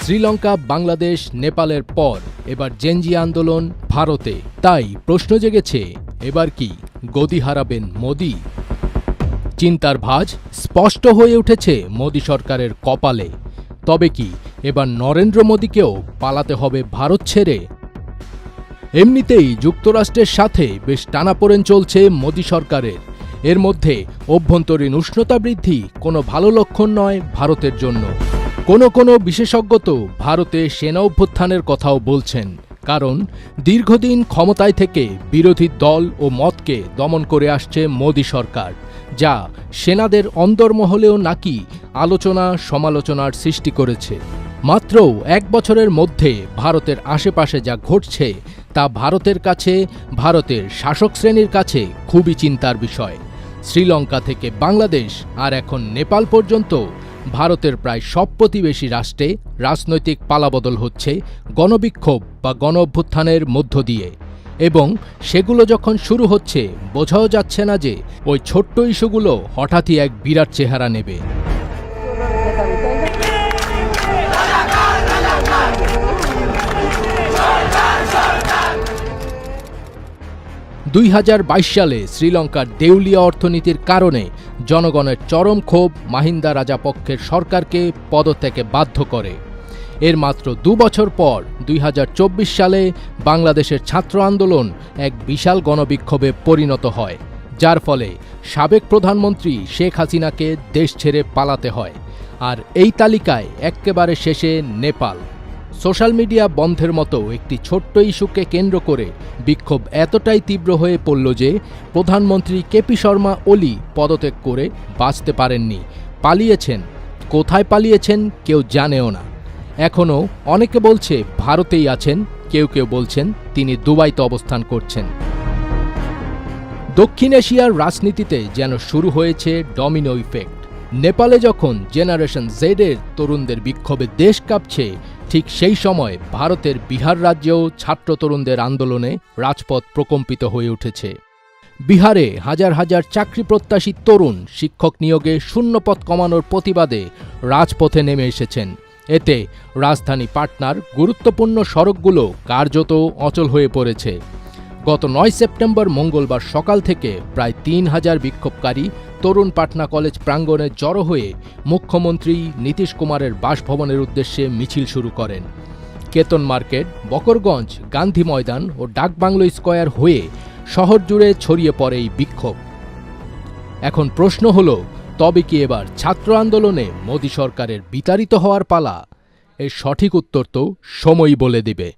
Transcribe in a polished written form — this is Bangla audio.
শ্রীলঙ্কা, বাংলাদেশ, নেপালের পর এবার জেনজি আন্দোলন ভারতে। তাই প্রশ্ন জেগেছে, এবার কি গদি হারাবেন মোদি? চিন্তার ভাঁজ স্পষ্ট হয়ে উঠেছে মোদি সরকারের কপালে। তবে কি এবার নরেন্দ্র মোদিকেও পালাতে হবে ভারত ছেড়ে? এমনিতেই যুক্তরাষ্ট্রের সাথে বেশ টানাপোড়েন চলছে মোদি সরকারের। এর মধ্যে অভ্যন্তরীণ উষ্ণতা বৃদ্ধি কোনো ভালো লক্ষণ নয় ভারতের জন্য। কোনো বিশেষজ্ঞ তো ভারতে সেনা অভ্যুত্থানের কথাও বলছেন, কারণ দীর্ঘদিন ক্ষমতায় থেকে বিরোধী দল ও মতকে দমন করে আসছে মোদি সরকার, যা সেনাদের অন্দরমহলেও নাকি আলোচনা সমালোচনার সৃষ্টি করেছে। মাত্র এক বছরের মধ্যে ভারতের আশেপাশে যা ঘটছে তা ভারতের কাছে, ভারতের শাসক শ্রেণীর কাছে খুবই চিন্তার বিষয়। শ্রীলঙ্কা থেকে বাংলাদেশ আর এখন নেপাল পর্যন্ত ভারতের প্রায় সব প্রতিবেশী রাষ্ট্রে রাজনৈতিক পালাবদল হচ্ছে গণবিক্ষোভ বা গণ অভ্যুত্থানের মধ্য দিয়ে। এবং সেগুলো যখন শুরু হচ্ছে, বোঝাও যাচ্ছে না যে ওই ছোট্ট ইস্যুগুলো হঠাৎই এক বিরাট চেহারা নেবে। 2022 সালে শ্রীলঙ্কার দেউলিয়া অর্থনীতির কারণে জনগণের চরম ক্ষোভ মাহিন্দা রাজাপক্ষের সরকারকে পদত্যাগে বাধ্য করে। এর মাত্র 2 বছর পর 2024 সালে বাংলাদেশের ছাত্র আন্দোলন এক বিশাল গণবিক্ষোভে পরিণত হয়, যার ফলে সাবেক প্রধানমন্ত্রী শেখ হাসিনাকে দেশ ছেড়ে পালাতে হয়। আর এই তালিকায় এক্কেবারে শেষে নেপাল। সোশ্যাল মিডিয়া বন্ধের মতো একটি ছোট্ট ইস্যুকে কেন্দ্র করে বিক্ষোভ এতটাই তীব্র হয়ে পড়ল যে প্রধানমন্ত্রী কেপি শর্মা ওলি পদত্যাগ করে বাঁচতে পারেননি, পালিয়েছেন। কোথায় পালিয়েছেন কেউ জানেও না। এখনও অনেকে বলছে ভারতেই আছেন, কেউ বলছেন তিনি দুবাইতে অবস্থান করছেন। দক্ষিণ এশিয়ার রাজনীতিতে যেন শুরু হয়েছে ডমিনো ইফেক্ট। নেপালে যখন জেনারেশন জেডের তরুণদের বিক্ষোভে দেশ কাঁপছে, ঠিক সেই সময় ভারতের বিহার রাজ্যেও ছাত্র তরুণদের আন্দোলনে রাজপথ প্রকম্পিত হয়ে উঠেছে। বিহারে হাজার হাজার চাকরি প্রত্যাশী তরুণ শিক্ষক নিয়োগে শূন্যপদ কমানোর প্রতিবাদে রাজপথে নেমে এসেছেন। এতে রাজধানী পাটনার গুরুত্বপূর্ণ সড়কগুলো কার্যত অচল হয়ে পড়েছে। গত 9 সেপ্টেম্বর মঙ্গলবার সকাল থেকে প্রায় 3000 বিক্ষোভকারী তরুণ পাটনা কলেজ প্রাঙ্গণে জড়ো হয়ে মুখ্যমন্ত্রী নীতিশ কুমারের বাসভবনের উদ্দেশ্যে মিছিল শুরু করেন। কেতন মার্কেট, বকরগঞ্জ, গান্ধী ময়দান ও ডাকবাংলো স্কয়ার হয়ে শহর জুড়ে ছড়িয়ে পড়ে এই বিক্ষোভ। এখন প্রশ্ন হল, তবে কি এবার ছাত্র আন্দোলনে মোদি সরকারের বিতাড়িত হওয়ার পালা? এর সঠিক উত্তর তো সময়ই বলে দিবে।